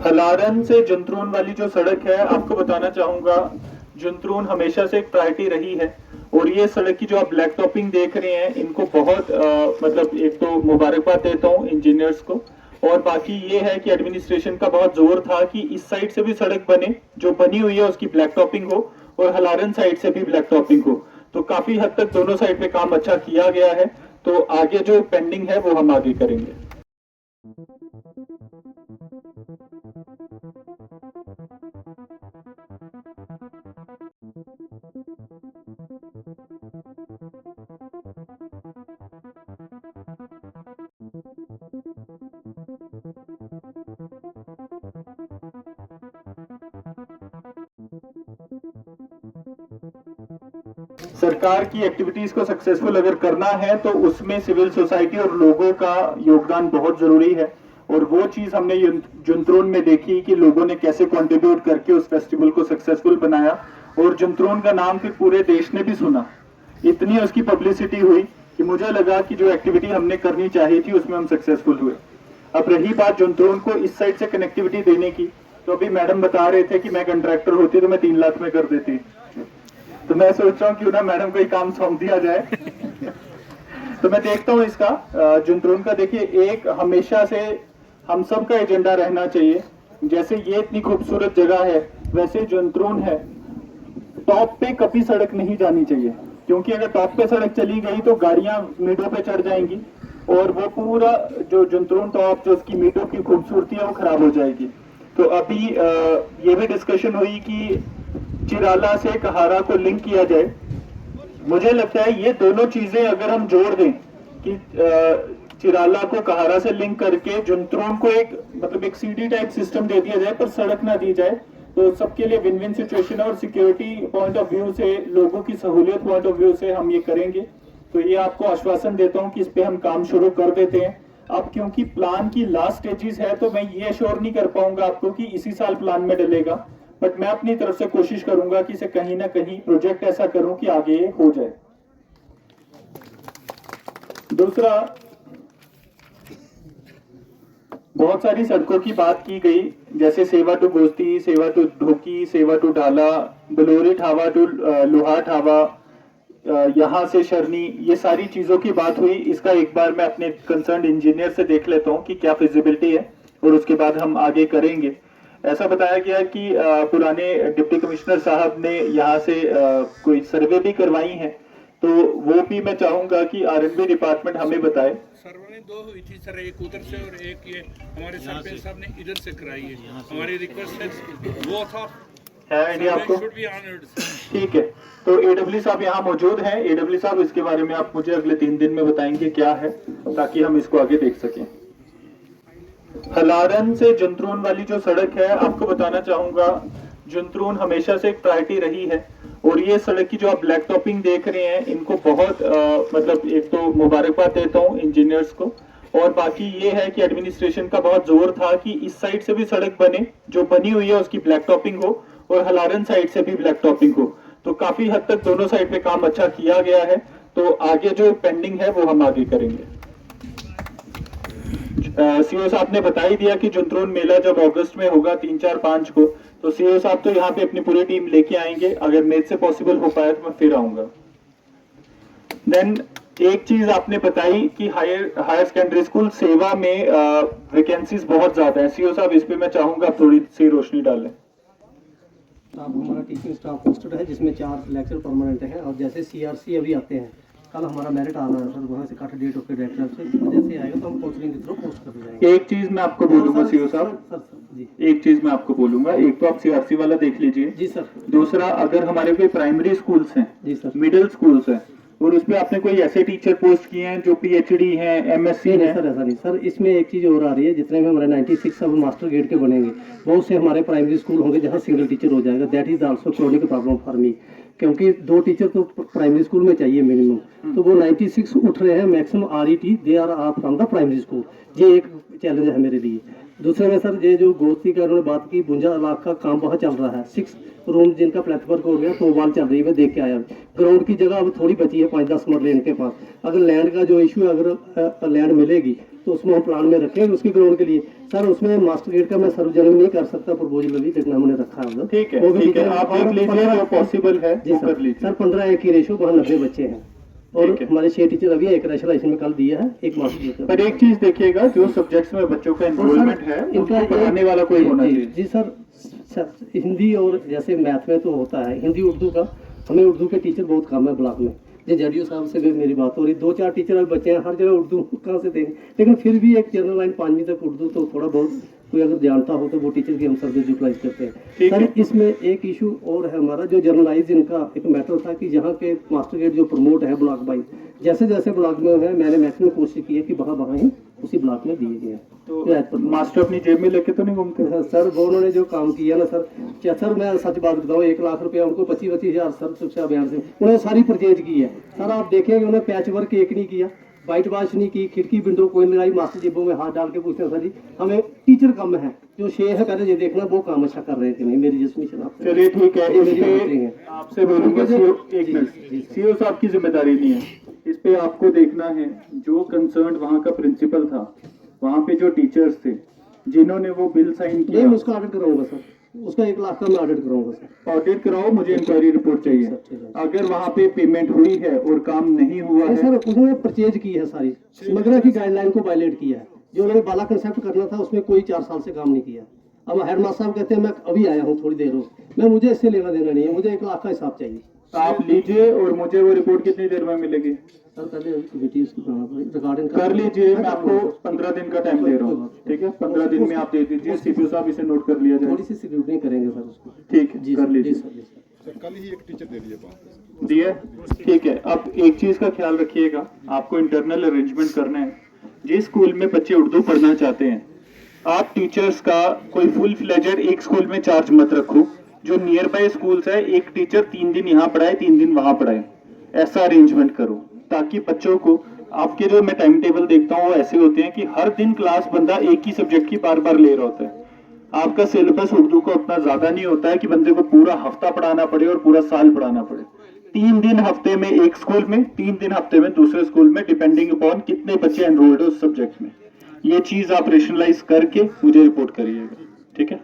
हलारन से जुंतरून वाली जो सड़क है, आपको बताना चाहूंगा, जुंतरून हमेशा से एक प्रायोरिटी रही है। और ये सड़क की जो आप ब्लैक टॉपिंग देख रहे हैं, इनको बहुत मतलब एक तो मुबारकबाद देता हूँ इंजीनियर्स को, और बाकी ये है कि एडमिनिस्ट्रेशन का बहुत जोर था कि इस साइड से भी सड़क बने, जो बनी हुई है उसकी ब्लैक टॉपिंग हो, और हलारन साइड से भी ब्लैक टॉपिंग हो। तो काफी हद तक दोनों साइड पे काम अच्छा किया गया है। तो आगे जो पेंडिंग है वो हम आगे करेंगे। सरकार की एक्टिविटीज को सक्सेसफुल अगर करना है तो उसमें सिविल सोसाइटी और लोगों का योगदान बहुत जरूरी है। और वो चीज हमने जुंतरून में देखी कि लोगों ने कैसे कंट्रीब्यूट करके उस फेस्टिवल को सक्सेसफुल बनाया, और जुंतरून का नाम फिर पूरे देश ने भी सुना। इतनी उसकी पब्लिसिटी हुई कि मुझे लगा कि जो एक्टिविटी हमने करनी चाहिए थी उसमें हम सक्सेसफुल हुए। अब रही बात जुंतरून को इस साइड से कनेक्टिविटी देने की, तो अभी मैडम बता रहे थे कि मैं कंट्रैक्टर होती तो मैं 3 लाख में कर देती। तो मैं सोच रहा हूँ क्यों ना मैडम को ही काम सौंप दिया जाए। तो मैं देखता हूँ इसका जुंतरून का, देखिए एक हमेशा से हम सब का एजेंडा रहना चाहिए। जैसे ये इतनी खूबसूरत जगह है, वैसे जुंतरून है, टॉप पे कभी सड़क नहीं जानी चाहिए, क्योंकि अगर टॉप पे सड़क चली गई तो गाड़ियां मीडों पे चढ़ जाएंगी और वो पूरा जो जुंतरून टॉप जो उसकी मीडों की खूबसूरती है वो खराब हो जाएगी। तो अभी ये भी डिस्कशन हुई कि चिराला से कहारा को लिंक किया जाए। मुझे लगता है ये दोनों चीजें अगर हम जोड़ दें कि चिराला को कहारा से लिंक करके जुंतरून को एक मतलब एक सीडी टाइप सिस्टम दे दिया जाए पर सड़क ना दी जाए, तो सबके लिए विन विन सिचुएशन है। और सिक्योरिटी पॉइंट ऑफ व्यू से, लोगों की सहूलियत पॉइंट ऑफ व्यू से हम ये करेंगे। तो ये आपको आश्वासन देता हूं कि इस पे हम काम शुरू कर देते हैं। अब क्योंकि प्लान की लास्ट स्टेजेस है तो मैं ये अश्योर नहीं कर पाऊंगा आपको कि इसी साल प्लान में डलेगा, बट मैं अपनी तरफ से कोशिश करूंगा कि इसे कहीं ना कहीं प्रोजेक्ट ऐसा करूं कि आगे हो जाए। दूसरा, बहुत सारी सड़कों की बात की गई, जैसे सेवा टू गोस्ती, सेवा टू ढोकी, सेवा टू डाला, बलोरी ठावा टू लोहा ठावा, यहाँ से शरनी, ये सारी चीजों की बात हुई। इसका एक बार मैं अपने कंसर्न इंजीनियर से देख लेता हूँ कि क्या फिजिबिलिटी है, और उसके बाद हम आगे करेंगे। ऐसा बताया गया कि पुराने डिप्टी कमिश्नर साहब ने यहाँ से कोई सर्वे भी करवाई है, तो वो भी मैं चाहूंगा कि आरएनबी डिपार्टमेंट हमें बताए। सर्वे 2 हुई थी सर, एक उधर से और एक ये हमारे सरपंच साहब ने इधर से कराई है। हमारी रिक्वेस्ट है वो था है आपको, ठीक है। तो एडब्ल्यू साहब यहाँ मौजूद हैं। एडब्ल्यू साहब, इसके बारे में आप मुझे अगले 3 दिन में बताएंगे क्या है, ताकि हम इसको आगे देख सकें। हलारन से जुंतरून वाली जो सड़क है, आपको बताना चाहूंगा, जुंतरून हमेशा से एक प्रायोरिटी रही है। और ये सड़क की जो आप ब्लैक टॉपिंग देख रहे हैं, इनको बहुत मतलब एक तो मुबारकबाद देता हूँ इंजीनियर्स को, और बाकी ये है कि एडमिनिस्ट्रेशन का बहुत जोर था कि इस साइड से भी सड़क बने, जो बनी हुई है उसकी ब्लैक टॉपिंग हो, और हलारन साइड से भी ब्लैक टॉपिंग हो। तो काफी हद तक दोनों साइड पे काम अच्छा किया गया है। तो आगे जो पेंडिंग है वो हम आगे करेंगे। सीओ साहब ने बता ही दिया कि जुंतरून मेला जब अगस्त में होगा 3, 4, 5 को, तो सीओ साहब तो यहाँ पे अपनी पूरी टीम लेके आएंगे। अगर मेरे से पॉसिबल हो पाया तो मैं फिर आऊंगा। देन एक चीज आपने बताई कि हायर सेकेंडरी स्कूल सेवा में वैकेंसीज बहुत ज्यादा है। सीओ साहब, इस पे मैं चाहूंगा आप थोड़ी सी रोशनी डालें। हमारा टीचिंग स्टाफ पोस्टेड है, जिसमें 4 लेक्चर परमानेंट हैं। और जैसे सीआरसी अभी आते हैं, कल हमारा मेरिट आ रहा है सर, वहाँ से कट डेट ऑफ डायरेक्टर से जैसे आएगा तो हम काउंसलिंग के थ्रू पोस्ट कर जाएंगे। एक चीज मैं आपको बोलूंगा सीओ साहब, एक चीज मैं आपको बोलूंगा, एक तो आप सीआरसी वाला देख लीजिए जी सर। दूसरा, अगर हमारे कोई प्राइमरी स्कूल्स हैं जी सर, मिडिल स्कूल्स हैं, और उसमें आपने कोई ऐसे टीचर पोस्ट किए हैं जो पीएचडी हैं, एमएससी हैं? सर ऐसा नहीं सर, इसमें एक चीज़ और आ रही है, जितने भी हमारे 96 अब मास्टर ग्रेड के बनेंगे, बहुत से हमारे प्राइमरी स्कूल होंगे जहाँ सिंगल टीचर हो जाएगा। That is also chronic problem for me, क्योंकि 2 टीचर तो प्राइमरी स्कूल में चाहिए मिनिमम। तो वो 96 उठ रहे हैं maximum RET, they are from the primary school. ये एक चैलेंज है मेरे लिए। दूसरे में सर, ये जो गोश्ती का उन्होंने बात की, 52 लाख का काम बहुत चल रहा है। 6 रूम जिनका प्लेटवर्क हो गया, तो वाल चल रही है, मैं देख के आया। ग्राउंड की जगह अब थोड़ी बची है 5-10 मरले इनके पास। अगर लैंड का जो इशू है, अगर लैंड मिलेगी तो उसमें हम प्लान में रखें उसकी ग्राउंड के लिए। सर उसमें मास्टर गेट का मैं सार्वजनिक नहीं कर सकता प्रपोजल अभी, लेकिन हमने रखा है उधर। ठीक है, वो भी ठीक है, टीचर आप देख लीजिए जो पॉसिबल है जी वो सर। कर लीजिए। सर 15-1 की रेशो, वहाँ 90 बच्चे हैं और ठीक है। हमारे 6 टीचर अभी एक रेशलाइजेशन में कल दिया है, एक मास्टर गेट का। पर एक चीज देखिएगा, जो सब्जेक्ट्स में बच्चों का एनरोलमेंट है इनका उनको पढ़ाने वाला कोई जी, होना जी, चाहिए। जी सर, हिंदी और जैसे मैथ में तो होता है, हिंदी उर्दू का हमें उर्दू के टीचर बहुत कम है ब्लॉक में। जी जडियो साहब से भी मेरी बात हो रही, 2-4 टीचर अब बच्चे हैं, हर जगह उर्दू कहाँ से देंगे, लेकिन फिर भी एक जनरल लाइन 5वीं तक उर्दू तो थोड़ा बहुत कोई अगर जानता हो तो वो टीचर की हम सर्विस यूटिलाइज करते हैं। ठीक सर है। इसमें एक इशू और है हमारा, जो जर्नलाइज इनका एक मैटर था कि यहाँ के मास्टर गेट जो प्रमोट है ब्लॉक वाइज, जैसे जैसे ब्लॉक में है मैंने मैक्सिमम कोशिश की है कि वहाँ ही उसी ब्लॉक में दिए गए हैं। तो मास्टर अपनी जेब में लेके तो नहीं घूमते? सर वो उन्होंने जो काम किया ना सर, सर मैं सच बात बताऊँ, 1 लाख रुपया उनको 25-25 हज़ार सर शिक्षा अभियान से उन्होंने सारी परचेज की है। सर आप देखेंगे उन्होंने पैच वर्क एक नहीं किया, वाइट वॉश नहीं की, खिड़की विंडो कोई लगाई, मास्टर जेबों में हाथ डाल के पूछते हैं सर जी हमें टीचर कम है, जो 6 है पहले ये देखना वो काम अच्छा कर रहे थे नहीं, मेरी जिसमें आप चलिए ठीक है, ये इस मेरी बातें हैं। पे आपसे बोलूंगा सीओ, एक मिनट, सीओ साहब की जिम्मेदारी नहीं है इस पे, आपको देखना है जो कंसर्न वहाँ का प्रिंसिपल था, वहाँ पे जो टीचर्स थे जिन्होंने वो बिल साइन नहीं किया, मैं उसका ऑडिट कराऊंगा सर, उसका 1 लाख का मैं ऑडिट कराऊंगा सर। ऑडिट कराओ, मुझे इंक्वायरी रिपोर्ट चाहिए। अगर वहाँ पे पेमेंट हुई है और काम नहीं हुआ नहीं है, सर उन्होंने परचेज की है सारी, स्मगलर की गाइडलाइन को वायलेट किया है, जो उन्होंने बाला कंसेप्ट करना था उसमें कोई 4 साल से काम नहीं किया। अब हेडमास्टर साहब कहते हैं मैं अभी आया हूँ थोड़ी देर हो, मैं मुझे इससे लेना देना नहीं है, मुझे 1 लाख का हिसाब चाहिए। आप लीजिए और मुझे वो रिपोर्ट कितनी देर में मिलेगी? सर पहले कमेटी उसकी बनाना पड़ेगी, रिकॉर्डिंग कर लीजिए, मैं आपको 15 दिन का टाइम दे रहा हूँ, ठीक है? 15 दिन में आप दे दीजिए, सीपीओ साहब इसे नोट कर लिया जाए। थोड़ी सी सिक्योरिटी करेंगे सर उसको। ठीक है, जी कर सर, जी लीजिए। सर, जी सर। कल ही एक टीचर दे दिए बात दिया, ठीक है। अब एक चीज का ख्याल रखिएगा, आपको इंटरनल अरेंजमेंट करना है। जिस स्कूल में बच्चे उर्दू पढ़ना चाहते हैं, आप टीचर्स का कोई फुल फ्लेजर एक स्कूल में चार्ज मत रखो। जो नियर बाय स्कूल्स है, एक टीचर 3 दिन यहाँ पढ़ाए 3 दिन वहां पढ़ाए, ऐसा अरेंजमेंट करो ताकि बच्चों को, आपके जो मैं टाइम टेबल देखता हूँ वो ऐसे होते हैं कि हर दिन क्लास बंदा एक ही सब्जेक्ट की बार बार ले रहा होता है। आपका सिलेबस उर्दू को उतना ज्यादा नहीं होता है कि बंदे को पूरा हफ्ता पढ़ाना पड़े और पूरा साल पढ़ाना पड़े। 3 दिन हफ्ते में एक स्कूल में, 3 दिन हफ्ते में दूसरे स्कूल में, डिपेंडिंग अपॉन कितने बच्चे एनरोल्ड है उस सब्जेक्ट में। ये चीज आप रेशनलाइज करके मुझे रिपोर्ट करिएगा, ठीक है?